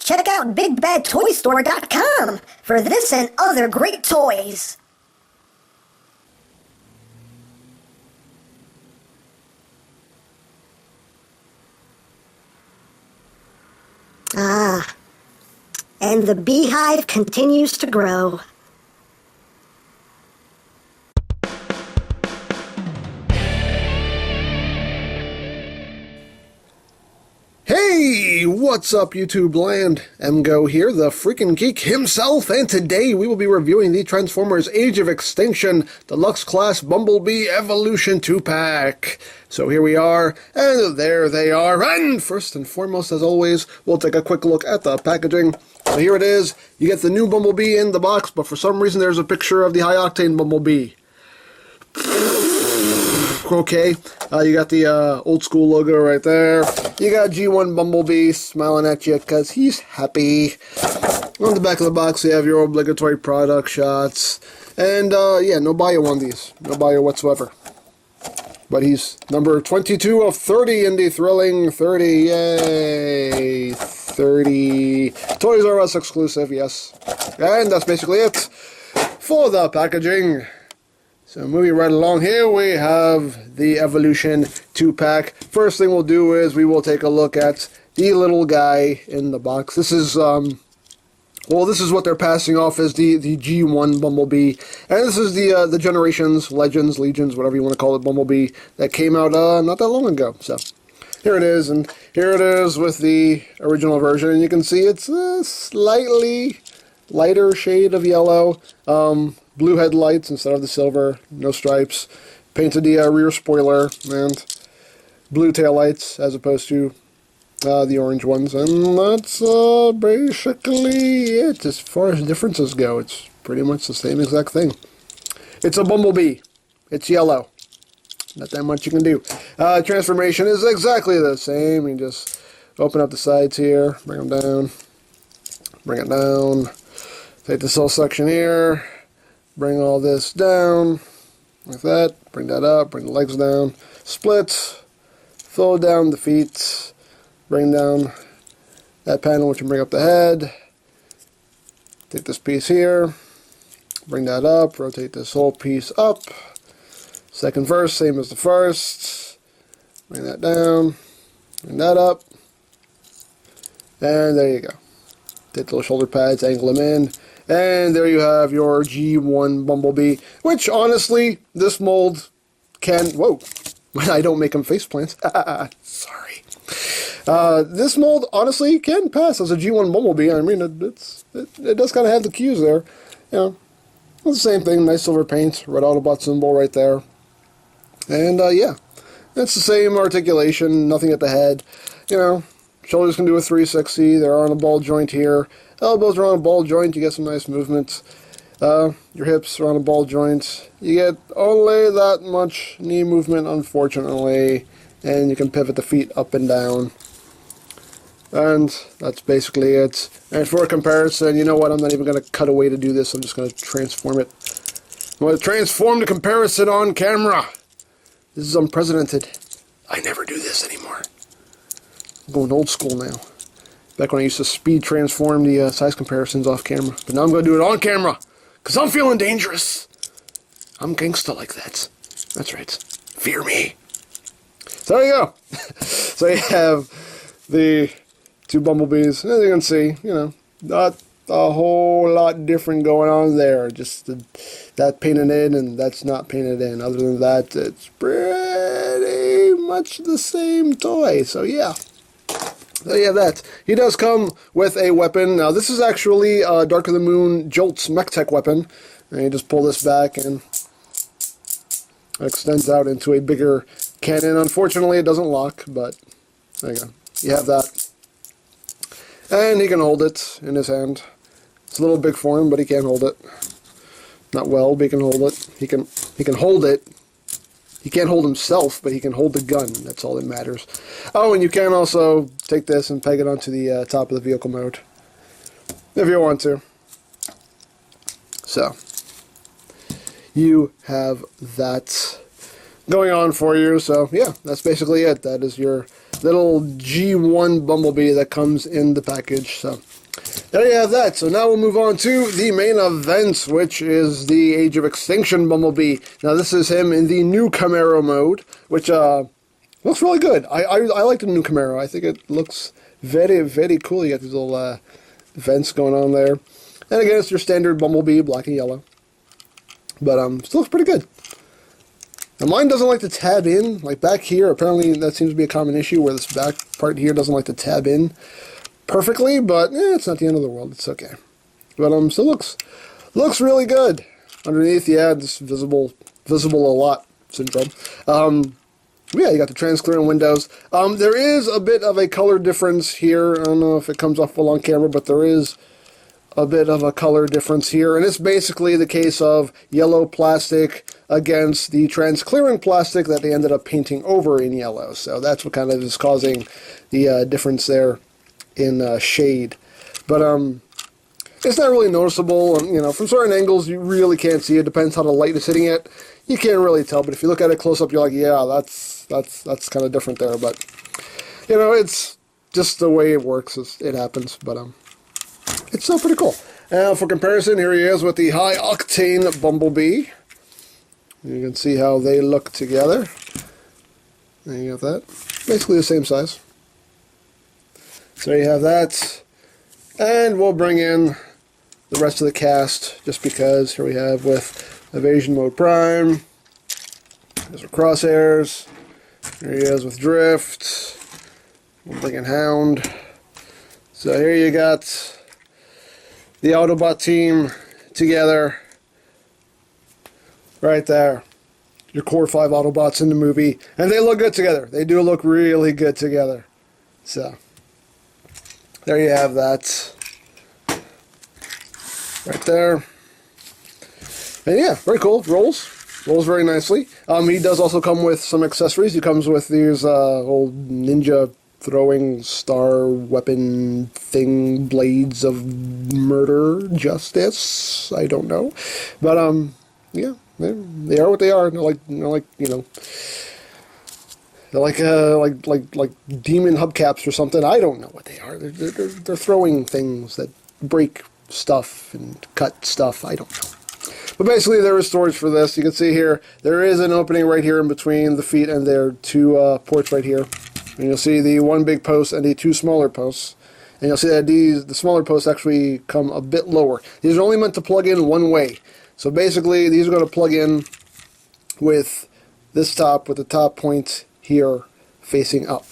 check out BigBadToyStore.com for this and other great toys. Ah, and the beehive continues to grow. Hey, what's up YouTube land? EmGo here, the freaking geek himself, and today we will be reviewing the Transformers Age of Extinction Deluxe Class Bumblebee Evolution 2-pack. So here we are, and there they are, and first and foremost, as always, we'll take a quick look at the packaging. So here it is, you get the new Bumblebee in the box, but for some reason there's a picture of the high-octane Bumblebee. Okay, you got the old school logo right there. You got G1 Bumblebee smiling at you because he's happy. On the back of the box, you have your obligatory product shots. And, yeah, no bio on these. No bio whatsoever. But he's number 22 of 30 in the thrilling 30. Yay! 30. Toys R Us exclusive, yes. And that's basically it for the packaging. So moving right along, here we have the Evolution 2-pack. First thing we'll do is we will take a look at the little guy in the box. This is, well, this is what they're passing off as the G1 Bumblebee. And this is the Generations, Legends, Legions, whatever you want to call it, Bumblebee that came out not that long ago. So here it is, and here it is with the original version. And you can see it's a slightly lighter shade of yellow. Blue headlights instead of the silver, no stripes. Painted the rear spoiler, and blue taillights as opposed to the orange ones. And that's basically it as far as differences go. It's pretty much the same exact thing. It's a Bumblebee. It's yellow. Not that much you can do. Transformation is exactly the same. You just open up the sides here, bring them down, bring it down. Take this whole section here. Bring all this down, like that, bring that up, bring the legs down, split, fold down the feet, bring down that panel which will bring up the head, take this piece here, bring that up, rotate this whole piece up, second verse, same as the first, bring that down, bring that up, and there you go. Take the little shoulder pads, angle them in, and there you have your G1 Bumblebee, which honestly, this mold can, whoa, I don't make them faceplants, sorry. This mold honestly can pass as a G1 Bumblebee. I mean, it does kind of have the cues there. You know, it's the same thing, nice silver paint, red Autobot symbol right there. And yeah, it's the same articulation, nothing at the head. You know, shoulders can do a 360, they're on a ball joint here. Elbows are on a ball joint, you get some nice movement. Your hips are on a ball joint. You get only that much knee movement, unfortunately. And you can pivot the feet up and down. And that's basically it. And for a comparison, you know what, I'm not even going to cut away to do this, I'm just going to transform it. I'm going to transform the comparison on camera. This is unprecedented. I never do this anymore. I'm going old school now. Back when I used to speed transform the size comparisons off camera. But now I'm going to do it on camera. Because I'm feeling dangerous. I'm gangsta like that. That's right. Fear me. So there you go. So you have the two Bumblebees. As you can see, you know, not a whole lot different going on there. Just that painted in and that's not painted in. Other than that, it's pretty much the same toy. So yeah. So yeah, that. He does come with a weapon. Now this is actually Dark of the Moon Jolt's mech tech weapon. And you just pull this back and it extends out into a bigger cannon. Unfortunately, it doesn't lock, but there you go. You have that. And he can hold it in his hand. It's a little big for him, but he can hold it. Not well, but he can hold it. He can hold it. He can't hold himself, but he can hold the gun. That's all that matters. Oh, and you can also take this and peg it onto the top of the vehicle mode, if you want to. So, you have that going on for you. So, yeah, that's basically it. That is your little G1 Bumblebee that comes in the package. So there you have that. So now we'll move on to the main event, which is the Age of Extinction Bumblebee. Now this is him in the new Camaro mode, which looks really good. I like the new Camaro. I think it looks very, very cool. You got these little vents going on there. And again, it's your standard Bumblebee, black and yellow. But still looks pretty good. Now mine doesn't like to tab in, like back here. Apparently that seems to be a common issue where this back part here doesn't like to tab in perfectly, but it's not the end of the world. It's okay. But still looks really good. Underneath, yeah, this visible a lot syndrome. Yeah, you got the transparent windows. There is a bit of a color difference here. I don't know if it comes off well on camera, but there is a bit of a color difference here. And it's basically the case of yellow plastic against the transparent plastic that they ended up painting over in yellow. So that's what kind of is causing the difference there in shade. But it's not really noticeable. You know, from certain angles, you really can't see it. Depends how the light is hitting it. You can't really tell. But if you look at it close up, you're like, yeah, that's kind of different there. But you know, it's just the way it works. It happens. But it's still pretty cool. And for comparison, here he is with the High Octane Bumblebee. You can see how they look together. And you got that. Basically the same size. So you have that. And we'll bring in the rest of the cast, just because here we have with Evasion Mode Prime. There's our Crosshairs. Here he is with Drift. We'll bring in Hound. So here you got the Autobot team together. Right there. Your core 5 Autobots in the movie. And they look good together. They do look really good together. So there you have that. Right there. And yeah, very cool. Rolls very nicely. He does also come with some accessories. He comes with these old ninja throwing star weapon thing, blades of murder, justice. I don't know. But yeah, they are what they are. They're like you know, they're like demon hubcaps or something. I don't know what they are. They're throwing things that break stuff and cut stuff. I don't know. But basically, there is storage for this. You can see here, there is an opening right here in between the feet, and there are 2 ports right here. And you'll see the 1 big post and the 2 smaller posts. And you'll see that the smaller posts actually come a bit lower. These are only meant to plug in one way. So basically, these are going to plug in with this top, with the top point here facing up.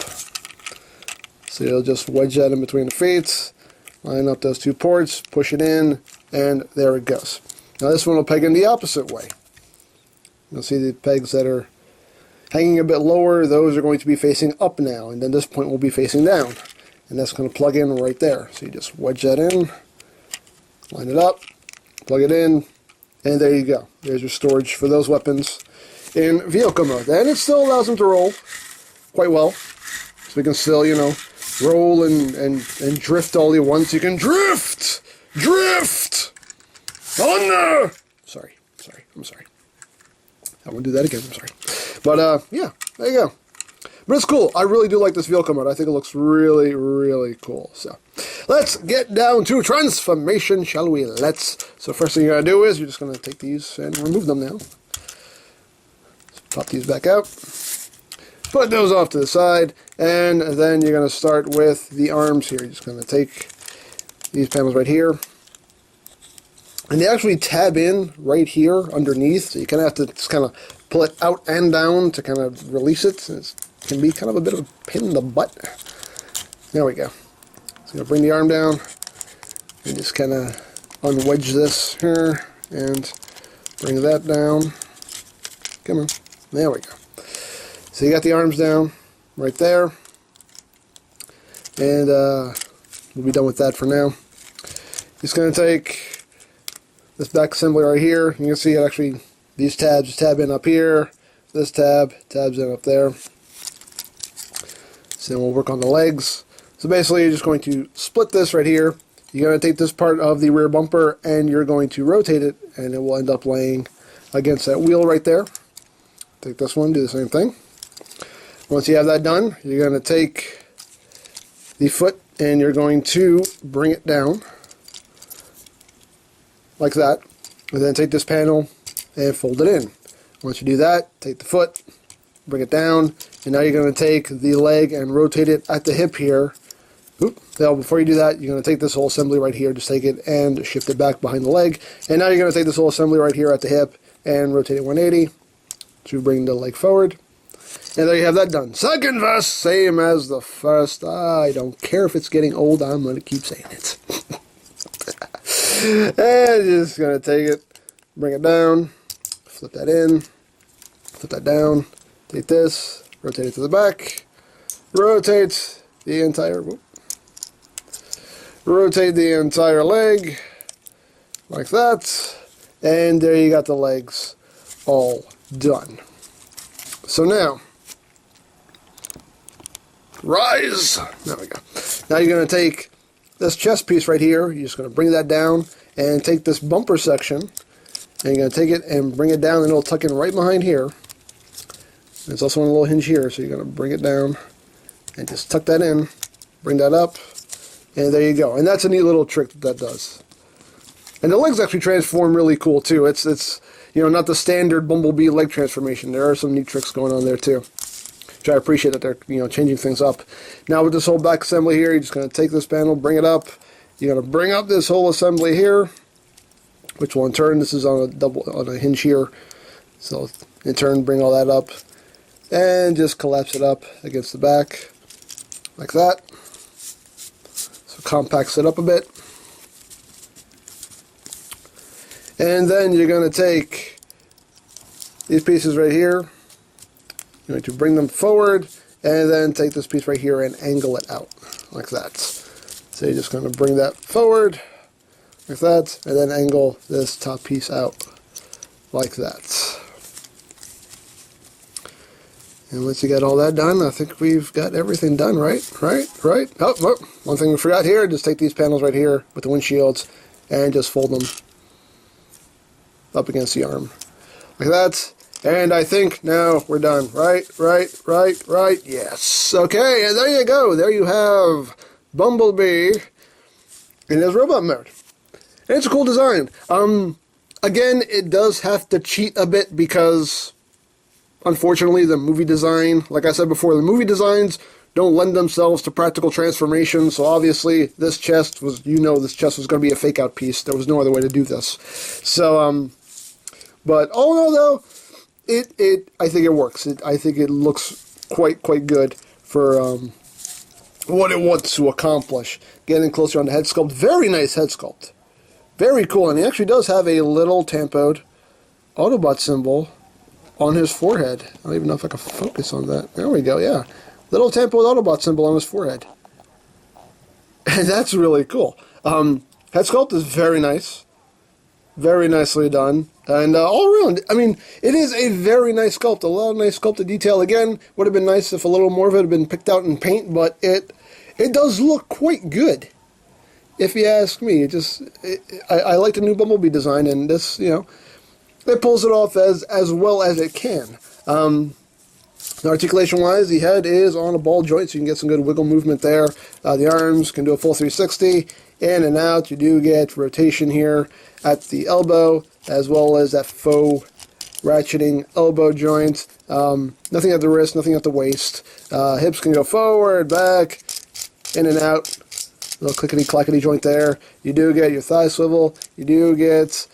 So you'll just wedge that in between the feet, line up those 2 ports, push it in, and there it goes. Now this one will peg in the opposite way. You'll see the pegs that are hanging a bit lower, those are going to be facing up now, and then this point will be facing down. And that's going to plug in right there. So you just wedge that in, line it up, plug it in, and there you go. There's your storage for those weapons in vehicle mode. And it still allows them to roll quite well. So we can still, you know, roll and drift all you want. You can drift! Drift! On there! Sorry. I'm sorry. I won't do that again. I'm sorry. But, yeah, there you go. But it's cool. I really do like this vehicle mode. I think it looks really, really cool. So, let's get down to transformation, shall we? So, first thing you're going to do is you're just going to take these and remove them now. Just pop these back out. Put those off to the side. And then you're going to start with the arms here. You're just going to take these panels right here. And they actually tab in right here underneath. So you kind of have to just kind of pull it out and down to kind of release it. It can be kind of a bit of a pain in the butt. There we go. So you'll bring the arm down and just kind of unwedge this here and bring that down. Come on. There we go. So you got the arms down right there. And we'll be done with that for now. Just going to take this back assembly right here. You can see it actually, these tabs tab in up here. This tabs in up there. So then we'll work on the legs. So basically you're just going to split this right here. You're going to take this part of the rear bumper and you're going to rotate it and it will end up laying against that wheel right there. Take this one, do the same thing. Once you have that done, you're going to take the foot and you're going to bring it down like that, and then take this panel and fold it in. Once you do that, take the foot, bring it down, and now you're going to take the leg and rotate it at the hip here. Oop. Now before you do that, you're going to take this whole assembly right here, just take it and shift it back behind the leg, and now you're going to take this whole assembly right here at the hip and rotate it 180 to bring the leg forward. And there you have that done. Second verse, same as the first. I don't care if it's getting old, I'm going to keep saying it. And just going to take it, bring it down, flip that in, flip that down, take this, rotate it to the back, rotate the entire, rotate the entire leg, like that, and there you got the legs all done. So now, rise! There we go. Now you're going to take this chest piece right here, you're just going to bring that down and take this bumper section, and you're going to take it and bring it down, and it'll tuck in right behind here. There's also a little hinge here, so you're going to bring it down and just tuck that in, bring that up, and there you go. And that's a neat little trick that does. And the legs actually transform really cool too. It's you know, not the standard Bumblebee leg transformation. There are some neat tricks going on there too, which I appreciate that they're, you know, changing things up. Now with this whole back assembly here, you're just going to take this panel, bring it up. You're going to bring up this whole assembly here, which will in turn, this is on a hinge here, so in turn bring all that up and just collapse it up against the back like that. So compacts it up a bit. And then you're going to take these pieces right here, you're going to bring them forward, and then take this piece right here and angle it out like that. So you're just going to bring that forward like that, and then angle this top piece out like that. And once you get all that done, I think we've got everything done, right? Oh, one thing we forgot here, just take these panels right here with the windshields and just fold them up against the arm like that. And I think now we're done. Right. Yes. Okay, and there you go. There you have Bumblebee in his robot mode. And it's a cool design. Again, it does have to cheat a bit because, unfortunately, the movie design, like I said before, the movie designs don't lend themselves to practical transformation, so obviously this chest was, you know, this chest was going to be a fake-out piece. There was no other way to do this. So, but all in all, though, I think it works. I think it looks quite good for what it wants to accomplish. Getting closer on the head sculpt. Very nice head sculpt. Very cool. And he actually does have a little tampoed Autobot symbol on his forehead. I don't even know if I can focus on that. There we go, yeah. Little tampoed Autobot symbol on his forehead. And that's really cool. Head sculpt is very nice. Very nicely done. And all around, I mean, it is a very nice sculpt. A lot of nice sculpted detail. Again, would have been nice if a little more of it had been picked out in paint, but it does look quite good, if you ask me. I like the new Bumblebee design, and this, you know, it pulls it off as well as it can. Articulation-wise, the head is on a ball joint, so you can get some good wiggle movement there. The arms can do a full 360, in and out. You do get rotation here at the elbow, as well as that faux ratcheting elbow joint. Nothing at the wrist, nothing at the waist. Hips can go forward, back, in and out. Little clickety-clackety joint there. You do get your thigh swivel. You do get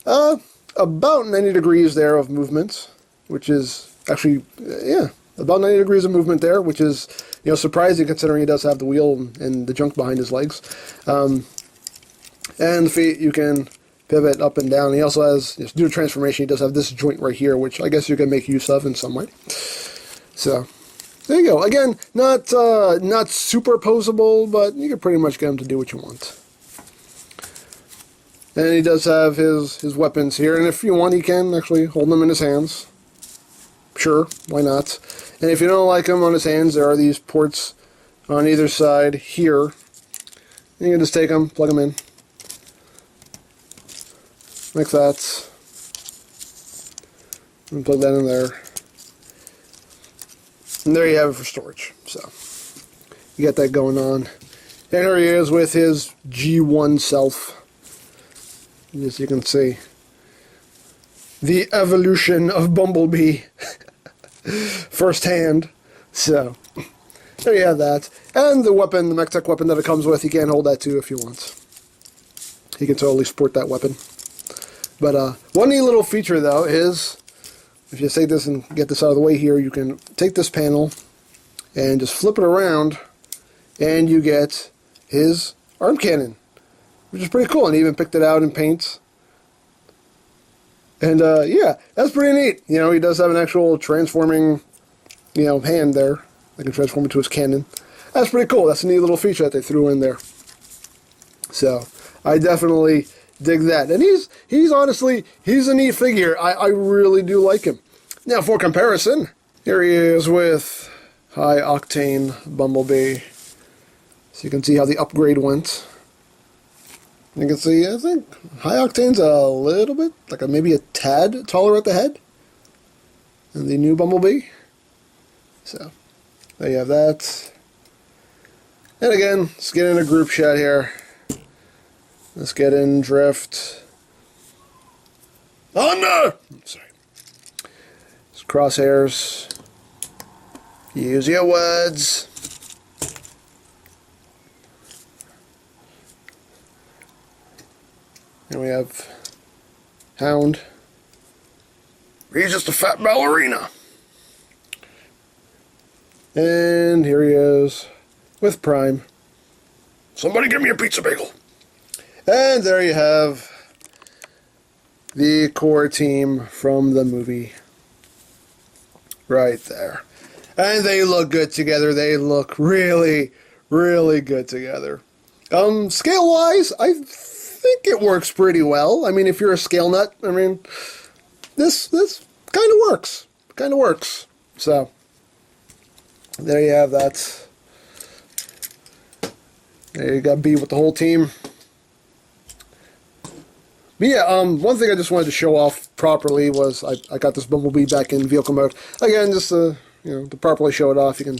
about 90 degrees there of movement, which is actually, yeah, about 90 degrees of movement there, which is, you know, surprising considering he does have the wheel and the junk behind his legs. And the feet, you can pivot up and down. He also has, due to transformation, he does have this joint right here, which I guess you can make use of in some way. So, there you go. Again, not super posable, but you can pretty much get him to do what you want. And he does have his weapons here, and if you want, he can actually hold them in his hands. Sure, why not? And if you don't like him on his hands, there are these ports on either side here. You can just take them, plug them in, like that, and plug that in there. And there you have it for storage. So, you got that going on. And here he is with his G1 self. As you can see, the evolution of Bumblebee firsthand. So, there you have that. And the weapon, the MechTech weapon that it comes with, he can hold that too if he wants. He can totally sport that weapon. But one neat little feature, though, is if you take this and get this out of the way here, you can take this panel and just flip it around, and you get his arm cannon, which is pretty cool. And he even picked it out in paint. And yeah, that's pretty neat. You know, he does have an actual transforming, you know, hand there. I can transform into his cannon. That's pretty cool. That's a neat little feature that they threw in there. So I definitely dig that. And he's honestly, he's a neat figure. I really do like him. Now for comparison, here he is with High Octane Bumblebee. So you can see how the upgrade went. You can see, I think, High Octane's a little bit, like maybe a tad taller at the head than the new Bumblebee. So, there you have that. And again, let's get in a group shot here. Let's get in drift. Oh no! Sorry. It's crosshairs. Use your words. And we have Hound. He's just a fat ballerina. And here he is with Prime. Somebody give me a pizza bagel. And there you have the core team from the movie. Right there. And they look good together. They look really, really good together. Scale-wise, I think it works pretty well. I mean, if you're a scale nut, I mean, this kind of works. Kind of works. So, there you have that. There you got B with the whole team. But yeah, one thing I just wanted to show off properly was I got this Bumblebee back in vehicle mode. Again, just to, you know, to properly show it off, you can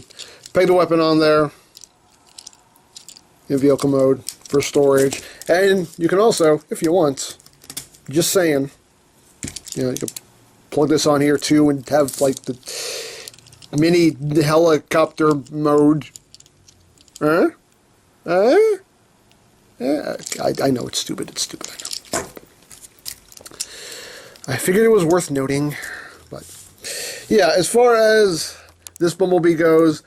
peg the weapon on there in vehicle mode for storage. And you can also, if you want, just saying, you know, you can plug this on here too and have like the mini helicopter mode. Yeah, I know it's stupid. It's stupid, I know. I figured it was worth noting, but yeah, as far as this Bumblebee goes,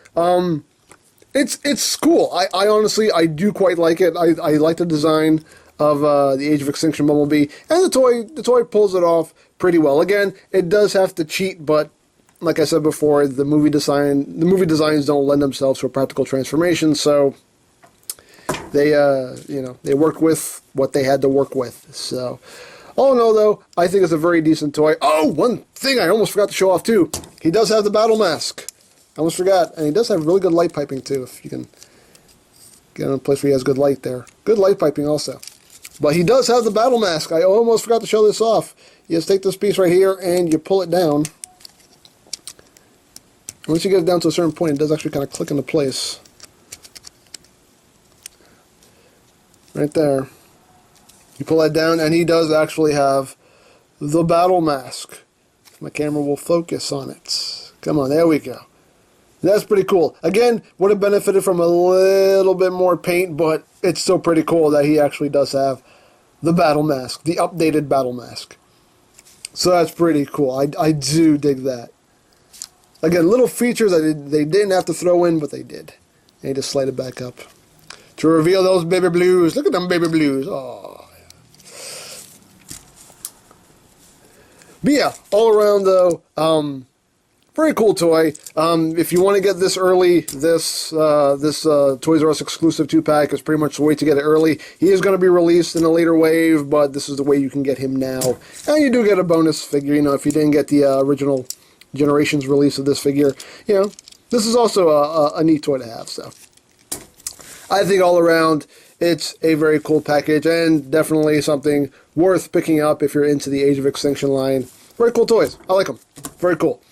it's cool. I honestly, I do quite like it. I like the design of the Age of Extinction Bumblebee, and the toy pulls it off pretty well. Again, it does have to cheat, but like I said before, the movie designs don't lend themselves to a practical transformation, so they you know, they work with what they had to work with. So all in all, though, I think it's a very decent toy. Oh, one thing I almost forgot to show off, too. He does have the battle mask. I almost forgot. And he does have really good light piping, too, if you can get in a place where he has good light there. Good light piping, also. But he does have the battle mask. I almost forgot to show this off. You just take this piece right here, and you pull it down. Once you get it down to a certain point, it does actually kind of click into place. Right there. You pull that down, and he does actually have the battle mask. My camera will focus on it. Come on, there we go. That's pretty cool. Again, would have benefited from a little bit more paint, but it's still pretty cool that he actually does have the battle mask, the updated battle mask. So that's pretty cool. I do dig that. Again, little features that they didn't have to throw in, but they did. And you just slide it back up to reveal those baby blues. Look at them baby blues. Oh. But yeah, all around though, very cool toy. If you want to get this early, this Toys R Us exclusive 2-pack is pretty much the way to get it early. He is going to be released in a later wave, but this is the way you can get him now. And you do get a bonus figure, you know, if you didn't get the original Generations release of this figure. You know, this is also a neat toy to have, so I think all around, it's a very cool package, and definitely something worth picking up if you're into the Age of Extinction line. Very cool toys. I like them. Very cool.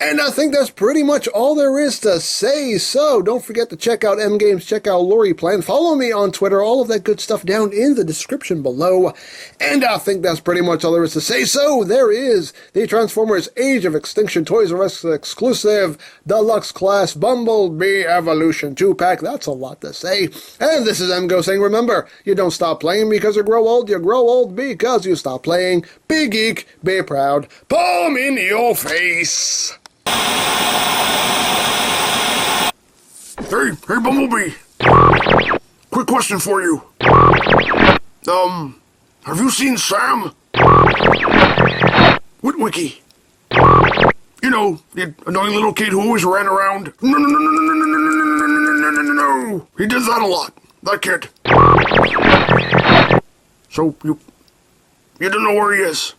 And I think that's pretty much all there is to say. So don't forget to check out EmGo's, check out Lori Plan. Follow me on Twitter, all of that good stuff down in the description below. And I think that's pretty much all there is to say. So there is the Transformers Age of Extinction Toys R Us exclusive Deluxe Class Bumblebee Evolution 2-pack. That's a lot to say. And this is EmGo saying, remember, you don't stop playing because you grow old because you stop playing. Be geek, be proud, palm in your face. Hey, Bumblebee. Quick question for you. Have you seen Sam? Witwicky. You know, the annoying little kid who always ran around. No. He did that a lot. That kid. So, you don't know where he is.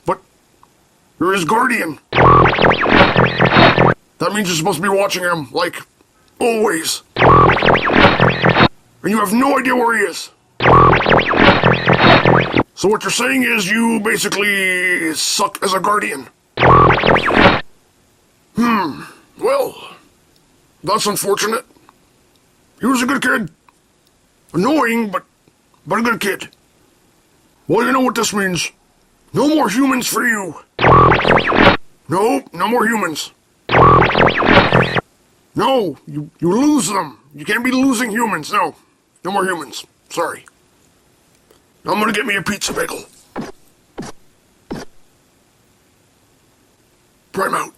But you're his guardian. That means you're supposed to be watching him, like, always. And you have no idea where he is. So what you're saying is you basically suck as a guardian. Well, that's unfortunate. He was a good kid. Annoying, but a good kid. Well, you know what this means. No more humans for you. No more humans. No, you lose them. You can't be losing humans. No more humans. Sorry. I'm gonna get me a pizza bagel. Prime out.